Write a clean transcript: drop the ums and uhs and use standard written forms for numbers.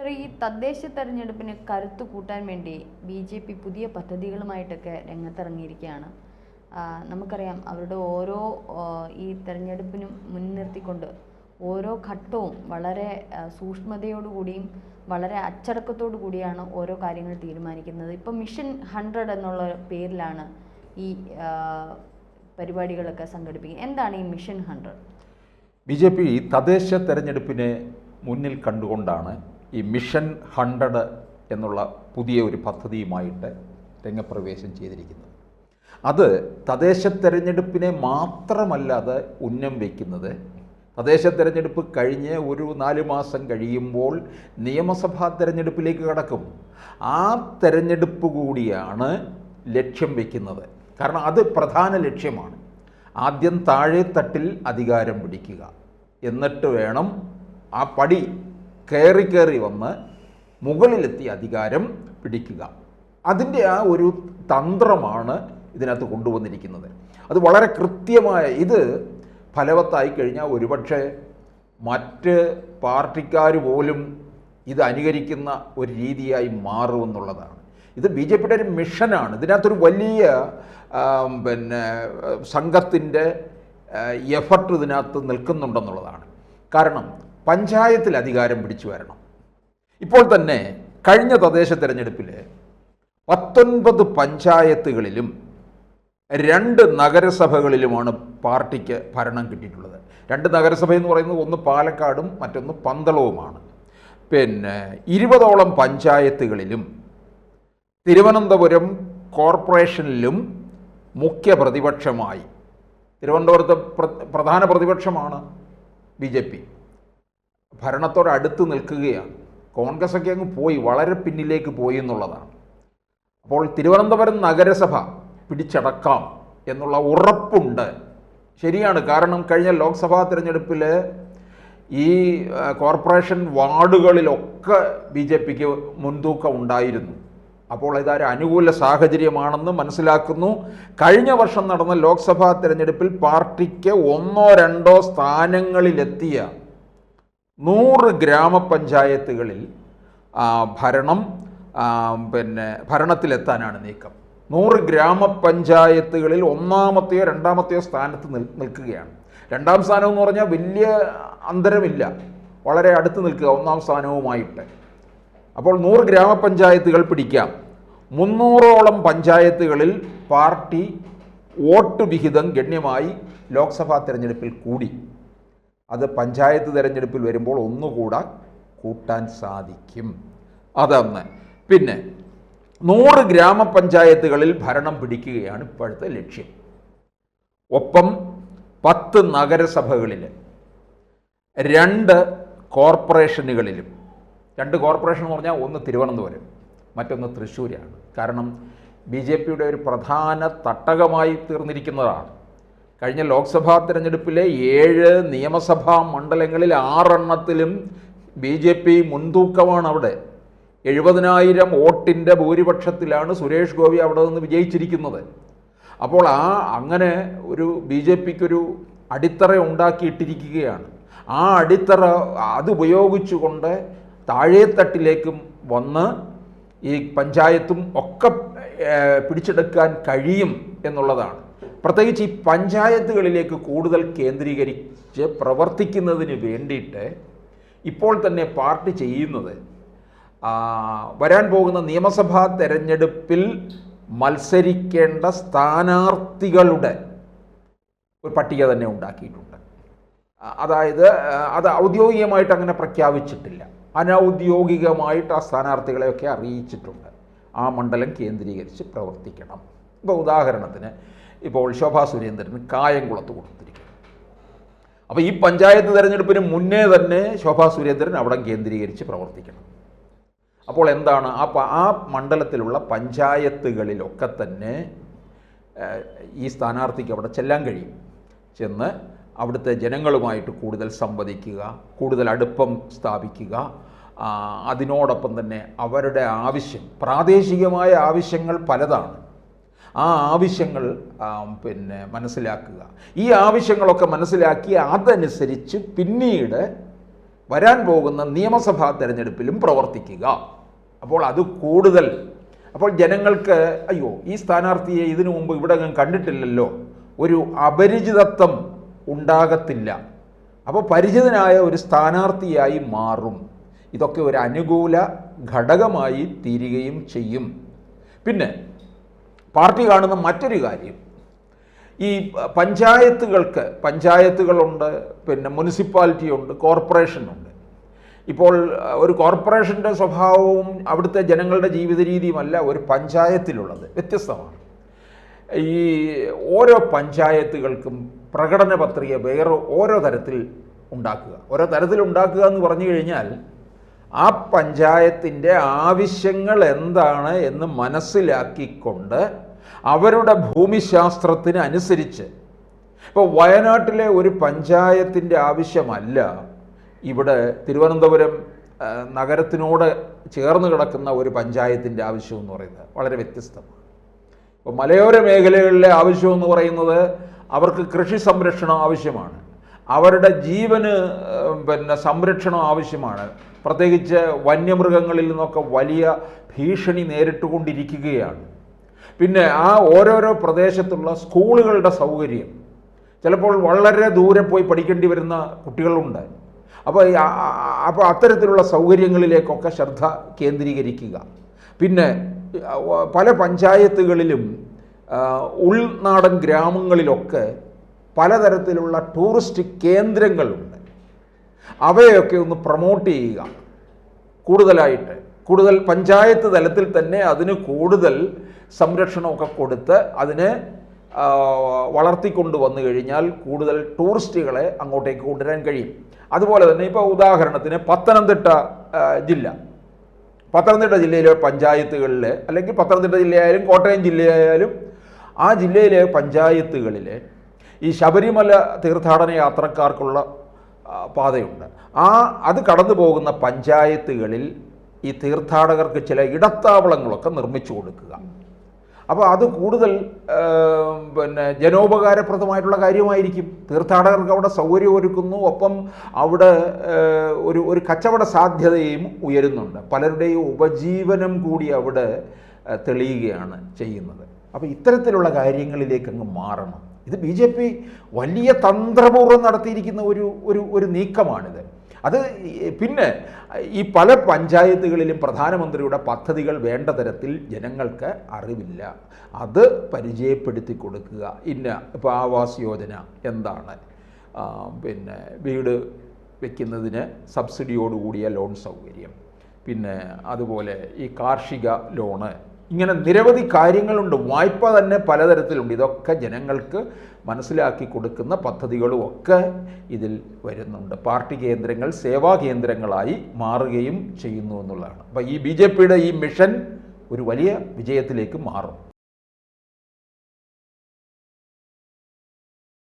Doctor, ഈ തദ്ദേശ തെരഞ്ഞെടുപ്പിന് കരുത്ത് കൂട്ടാൻ വേണ്ടി BJP പുതിയ പദ്ധതികളുമായിട്ടൊക്കെ രംഗത്തിറങ്ങിയിരിക്കുകയാണ്. നമുക്കറിയാം അവരുടെ ഓരോ ഈ തെരഞ്ഞെടുപ്പിനും മുൻനിർത്തിക്കൊണ്ട് ഓരോ ഘട്ടവും വളരെ സൂക്ഷ്മതയോടുകൂടിയും വളരെ അച്ചടക്കത്തോടു കൂടിയാണ് ഓരോ കാര്യങ്ങൾ തീരുമാനിക്കുന്നത്. ഇപ്പം മിഷൻ 100 എന്നുള്ള പേരിലാണ് ഈ പരിപാടികളൊക്കെ സംഘടിപ്പിക്കുന്നത്. എന്താണ് ഈ മിഷൻ 100? BJP തദ്ദേശ തെരഞ്ഞെടുപ്പിനെ മുന്നിൽ കണ്ടുകൊണ്ടാണ് ഈ മിഷൻ 100 എന്നുള്ള പുതിയ ഒരു പദ്ധതിയുമായിട്ട് രംഗപ്രവേശം ചെയ്തിരിക്കുന്നത്. അത് തദ്ദേശ തെരഞ്ഞെടുപ്പിനെ മാത്രമല്ലാതെ ഉന്നം വയ്ക്കുന്നത്, തദ്ദേശ തെരഞ്ഞെടുപ്പ് കഴിഞ്ഞ് ഒരു 4 മാസം കഴിയുമ്പോൾ നിയമസഭാ തെരഞ്ഞെടുപ്പിലേക്ക് കടക്കും. ആ തെരഞ്ഞെടുപ്പ് കൂടിയാണ് ലക്ഷ്യം വയ്ക്കുന്നത്. കാരണം അത് പ്രധാന ലക്ഷ്യമാണ്. ആദ്യം താഴെത്തട്ടിൽ അധികാരം പിടിക്കുക, എന്നിട്ട് വേണം ആ പടി കയറി വന്ന് മുകളിലെത്തി അധികാരം പിടിക്കുക. അതിൻ്റെ ആ ഒരു തന്ത്രമാണ് ഇതിനകത്ത് കൊണ്ടുവന്നിരിക്കുന്നത്. അത് വളരെ കൃത്യമായ, ഇത് ഫലവത്തായി കഴിഞ്ഞാൽ ഒരുപക്ഷെ മറ്റ് പാർട്ടിക്കാർ പോലും ഇത് അനുകരിക്കുന്ന ഒരു രീതിയായി മാറുമെന്നുള്ളതാണ്. ഇത് BJPയുടെ ഒരു മിഷനാണ്. ഇതിനകത്തൊരു വലിയ സംഘത്തിൻ്റെ എഫർട്ട് ഇതിനകത്ത് നിൽക്കുന്നുണ്ടെന്നുള്ളതാണ്. കാരണം പഞ്ചായത്തിൽ അധികാരം പിടിച്ചു വരണം. ഇപ്പോൾ തന്നെ കഴിഞ്ഞ തദ്ദേശ തെരഞ്ഞെടുപ്പിൽ 19 പഞ്ചായത്തുകളിലും 2 നഗരസഭകളിലുമാണ് പാർട്ടിക്ക് ഭരണം കിട്ടിയിട്ടുള്ളത്. 2 നഗരസഭ എന്ന് പറയുന്നത് ഒന്ന് പാലക്കാടും മറ്റൊന്ന് പന്തളവുമാണ്. 20ഓളം പഞ്ചായത്തുകളിലും തിരുവനന്തപുരം കോർപ്പറേഷനിലും മുഖ്യ പ്രതിപക്ഷമായി. തിരുവനന്തപുരത്ത് പ്രധാന പ്രതിപക്ഷമാണ് BJP. ഭരണത്തോട് അടുത്ത് നിൽക്കുകയാണ്. കോൺഗ്രസൊക്കെ അങ്ങ് പോയി, വളരെ പിന്നിലേക്ക് പോയി എന്നുള്ളതാണ്. അപ്പോൾ തിരുവനന്തപുരം നഗരസഭ പിടിച്ചടക്കാം എന്നുള്ള ഉറപ്പുണ്ട്. ശരിയാണ്. കാരണം കഴിഞ്ഞ ലോക്സഭാ തിരഞ്ഞെടുപ്പിൽ ഈ കോർപ്പറേഷൻ വാർഡുകളിലൊക്കെ BJPക്ക് മുൻതൂക്കം ഉണ്ടായിരുന്നു. അപ്പോൾ ഇതൊരു അനുകൂല സാഹചര്യമാണെന്ന് മനസ്സിലാക്കുന്നു. കഴിഞ്ഞ വർഷം നടന്ന ലോക്സഭാ തിരഞ്ഞെടുപ്പിൽ പാർട്ടിക്ക് 1-2 സ്ഥാനങ്ങളിലെത്തിയ 100 ഗ്രാമപഞ്ചായത്തുകളിൽ ഭരണത്തിലെത്താനാണ് നീക്കം. 100 ഗ്രാമപഞ്ചായത്തുകളിൽ 1-മത്തെയോ 2-മത്തെയോ സ്ഥാനത്ത് നിൽക്കുകയാണ്. 2-ാം സ്ഥാനം എന്ന് പറഞ്ഞാൽ വലിയ അന്തരമില്ല, വളരെ അടുത്ത് നിൽക്കുക 1-ാം സ്ഥാനവുമായിട്ട്. അപ്പോൾ 100 ഗ്രാമപഞ്ചായത്തുകൾ പിടിക്കാം. 300ഓളം പഞ്ചായത്തുകളിൽ പാർട്ടി വോട്ട് വിഹിതം ഗണ്യമായി ലോക്സഭാ തിരഞ്ഞെടുപ്പിൽ കൂടി. അത് പഞ്ചായത്ത് തിരഞ്ഞെടുപ്പിൽ വരുമ്പോൾ ഒന്നുകൂടെ കൂട്ടാൻ സാധിക്കും. അതൊന്ന്. പിന്നെ 100 ഗ്രാമപഞ്ചായത്തുകളിൽ ഭരണം പിടിക്കുകയാണ് ഇപ്പോഴത്തെ ലക്ഷ്യം. ഒപ്പം 10 നഗരസഭകളിൽ, 2 കോർപ്പറേഷനുകളിലും. 2 കോർപ്പറേഷൻ എന്ന് പറഞ്ഞാൽ ഒന്ന് തിരുവനന്തപുരം, മറ്റൊന്ന് തൃശ്ശൂരാണ്. കാരണം BJPയുടെ ഒരു പ്രധാന തട്ടകമായി തീർന്നിരിക്കുന്നതാണ്. കഴിഞ്ഞ ലോക്സഭാ തിരഞ്ഞെടുപ്പിലെ 7 നിയമസഭാ മണ്ഡലങ്ങളിൽ 6 BJP മുൻതൂക്കമാണ്. അവിടെ 70,000 വോട്ടിൻ്റെ ഭൂരിപക്ഷത്തിലാണ് സുരേഷ് ഗോപി അവിടെ നിന്ന് വിജയിച്ചിരിക്കുന്നത്. അപ്പോൾ അങ്ങനെ ഒരു BJPക്കൊരു അടിത്തറ ഉണ്ടാക്കിയിട്ടിരിക്കുകയാണ്. ആ അടിത്തറ അതുപയോഗിച്ചുകൊണ്ട് താഴെത്തട്ടിലേക്കും വന്ന് ഈ പഞ്ചായത്തും ഒക്കെ പിടിച്ചെടുക്കാൻ കഴിയും എന്നുള്ളതാണ്. പ്രത്യേകിച്ച് ഈ പഞ്ചായത്തുകളിലേക്ക് കൂടുതൽ കേന്ദ്രീകരിച്ച് പ്രവർത്തിക്കുന്നതിന് വേണ്ടിയിട്ട് ഇപ്പോൾ തന്നെ പാർട്ടി ചെയ്യുന്നത്, വരാൻ പോകുന്ന നിയമസഭാ തെരഞ്ഞെടുപ്പിൽ മത്സരിക്കേണ്ട സ്ഥാനാർത്ഥികളുടെ ഒരു പട്ടിക തന്നെ ഉണ്ടാക്കിയിട്ടുണ്ട്. അതായത് അത് ഔദ്യോഗികമായിട്ട് അങ്ങനെ പ്രഖ്യാപിച്ചിട്ടില്ല, അനൗദ്യോഗികമായിട്ട് ആ സ്ഥാനാർത്ഥികളെയൊക്കെ അറിയിച്ചിട്ടുണ്ട്. ആ മണ്ഡലം കേന്ദ്രീകരിച്ച് പ്രവർത്തിക്കണം. ഇപ്പോൾ ഉദാഹരണത്തിന് ഇപ്പോൾ ശോഭാ സുരേന്ദ്രന് കായംകുളത്ത് കൊടുത്തിരിക്കുന്നു. അപ്പോൾ ഈ പഞ്ചായത്ത് തിരഞ്ഞെടുപ്പിന് മുന്നേ തന്നെ ശോഭാ സുരേന്ദ്രൻ അവിടെ കേന്ദ്രീകരിച്ച് പ്രവർത്തിക്കണം. അപ്പോൾ എന്താണ്, ആ മണ്ഡലത്തിലുള്ള പഞ്ചായത്തുകളിലൊക്കെ തന്നെ ഈ സ്ഥാനാർത്ഥിക്ക് അവിടെ ചെല്ലാൻ കഴിയും. ചെന്ന് അവിടുത്തെ ജനങ്ങളുമായിട്ട് കൂടുതൽ സംവദിക്കുക, കൂടുതൽ അടുപ്പം സ്ഥാപിക്കുക. അതിനോടൊപ്പം തന്നെ അവരുടെ ആവശ്യം, പ്രാദേശികമായ ആവശ്യങ്ങൾ പലതാണ്. ആ ആവശ്യങ്ങൾ മനസ്സിലാക്കുക. ഈ ആവശ്യങ്ങളൊക്കെ മനസ്സിലാക്കി അതനുസരിച്ച് പിന്നീട് വരാൻ പോകുന്ന നിയമസഭാ തെരഞ്ഞെടുപ്പിലും പ്രവർത്തിക്കുക. അപ്പോൾ അത് കൂടുതൽ, അപ്പോൾ ജനങ്ങൾക്ക് അയ്യോ ഈ സ്ഥാനാർത്ഥിയെ ഇതിനു മുമ്പ് ഇവിടെ ഞാൻ കണ്ടിട്ടില്ലല്ലോ, ഒരു അപരിചിതത്വം ഉണ്ടാകത്തില്ല. അപ്പോൾ പരിചിതനായ ഒരു സ്ഥാനാർത്ഥിയായി മാറും. ഇതൊക്കെ ഒരു അനുകൂല ഘടകമായി തീരുകയും ചെയ്യും. പിന്നെ പാർട്ടി കാണുന്ന മറ്റൊരു കാര്യം, ഈ പഞ്ചായത്തുകളുണ്ട്, പിന്നെ മുനിസിപ്പാലിറ്റി ഉണ്ട്, കോർപ്പറേഷനുണ്ട്. ഇപ്പോൾ ഒരു കോർപ്പറേഷൻ്റെ സ്വഭാവവും അവിടുത്തെ ജനങ്ങളുടെ ജീവിത രീതിയുമല്ല ഒരു പഞ്ചായത്തിലുള്ളത്, വ്യത്യസ്തമാണ്. ഈ ഓരോ പഞ്ചായത്തുകൾക്കും പ്രകടന പത്രിക വേറെ ഓരോ തരത്തിൽ ഉണ്ടാക്കുക എന്ന് പറഞ്ഞു കഴിഞ്ഞാൽ ആ പഞ്ചായത്തിൻ്റെ ആവശ്യങ്ങൾ എന്താണ് എന്ന് മനസ്സിലാക്കിക്കൊണ്ട് അവരുടെ ഭൂമിശാസ്ത്രത്തിന് അനുസരിച്ച്, ഇപ്പോൾ വയനാട്ടിലെ ഒരു പഞ്ചായത്തിൻ്റെ ആവശ്യമല്ല ഇവിടെ തിരുവനന്തപുരം നഗരത്തിനോട് ചേർന്ന് കിടക്കുന്ന ഒരു പഞ്ചായത്തിൻ്റെ ആവശ്യം എന്ന് പറയുന്നത് വളരെ വ്യത്യസ്തമാണ്. ഇപ്പോൾ മലയോര മേഖലകളിലെ ആവശ്യം എന്ന് പറയുന്നത് അവർക്ക് കൃഷി സംരക്ഷണം ആവശ്യമാണ്, അവരുടെ ജീവന് സംരക്ഷണം ആവശ്യമാണ്. പ്രത്യേകിച്ച് വന്യമൃഗങ്ങളിൽ നിന്നൊക്കെ വലിയ ഭീഷണി നേരിട്ടുകൊണ്ടിരിക്കുകയാണ്. പിന്നെ ആ ഓരോരോ പ്രദേശത്തുള്ള സ്കൂളുകളുടെ സൗകര്യം, ചിലപ്പോൾ വളരെ ദൂരെ പോയി പഠിക്കേണ്ടി വരുന്ന കുട്ടികളുണ്ട്. അപ്പോൾ അത്തരത്തിലുള്ള സൗകര്യങ്ങളിലേക്കൊക്കെ ശ്രദ്ധ കേന്ദ്രീകരിക്കുക. പിന്നെ പല പഞ്ചായത്തുകളിലും ഉൾനാടൻ ഗ്രാമങ്ങളിലൊക്കെ പലതരത്തിലുള്ള ടൂറിസ്റ്റ് കേന്ദ്രങ്ങളുണ്ട്. അവയൊക്കെ ഒന്ന് പ്രൊമോട്ട് ചെയ്യുക കൂടുതൽ പഞ്ചായത്ത് തലത്തിൽ തന്നെ അതിന് കൂടുതൽ സംരക്ഷണമൊക്കെ കൊടുത്ത് അതിനെ വളർത്തിക്കൊണ്ട് വന്നു കഴിഞ്ഞാൽ കൂടുതൽ ടൂറിസ്റ്റുകളെ അങ്ങോട്ടേക്ക് കൊണ്ടുവരാൻ കഴിയും. അതുപോലെ തന്നെ ഇപ്പോൾ ഉദാഹരണത്തിന് പത്തനംതിട്ട ജില്ലയിലെ പഞ്ചായത്തുകളിൽ, അല്ലെങ്കിൽ പത്തനംതിട്ട ജില്ലയായാലും കോട്ടയം ജില്ലയായാലും ആ ജില്ലയിലെ പഞ്ചായത്തുകളിൽ ഈ ശബരിമല തീർത്ഥാടന യാത്രക്കാർക്കുള്ള പാതയുണ്ട്. അത് കടന്നു പോകുന്ന പഞ്ചായത്തുകളിൽ ഈ തീർത്ഥാടകർക്ക് ചില ഇടത്താവളങ്ങളൊക്കെ നിർമ്മിച്ചു കൊടുക്കുക. അപ്പോൾ അത് കൂടുതൽ ജനോപകാരപ്രദമായിട്ടുള്ള കാര്യമായിരിക്കും. തീർത്ഥാടകർക്ക് അവിടെ സൗകര്യം ഒരുക്കുന്നു, ഒപ്പം അവിടെ ഒരു കച്ചവട സാധ്യതയും ഉയരുന്നുണ്ട്. പലരുടെയും ഉപജീവനം കൂടി അവിടെ തെളിയുകയാണ് ചെയ്യുന്നത്. അപ്പോൾ ഇത്തരത്തിലുള്ള കാര്യങ്ങളിലേക്ക് അങ്ങ് മാറണം. ഇത് BJP വലിയ തന്ത്രപൂർവ്വം നടത്തിയിരിക്കുന്ന ഒരു നീക്കമാണിത്. അത് പിന്നെ ഈ പല പഞ്ചായത്തുകളിലും പ്രധാനമന്ത്രിയുടെ പദ്ധതികൾ വേണ്ട തരത്തിൽ ജനങ്ങൾക്ക് അറിവില്ല. അത് പരിചയപ്പെടുത്തി കൊടുക്കുക. ഇപ്പോൾ ആവാസ് യോജന എന്താണ്, പിന്നെ വീട് വയ്ക്കുന്നതിന് സബ്സിഡിയോടുകൂടിയ ലോൺ സൗകര്യം, പിന്നെ അതുപോലെ ഈ കാർഷിക ലോണ്, ഇങ്ങനെ നിരവധി കാര്യങ്ങളുണ്ട്. വായ്പ തന്നെ പലതരത്തിലുണ്ട്. ഇതൊക്കെ ജനങ്ങൾക്ക് മനസ്സിലാക്കി കൊടുക്കുന്ന പദ്ധതികളും ഒക്കെ ഇതിൽ വരുന്നുണ്ട്. പാർട്ടി കേന്ദ്രങ്ങൾ സേവാ കേന്ദ്രങ്ങളായി മാറുകയും ചെയ്യുന്നു എന്നുള്ളതാണ്. അപ്പോൾ ഈ BJPയുടെ ഈ മിഷൻ ഒരു വലിയ വിജയത്തിലേക്ക് മാറും.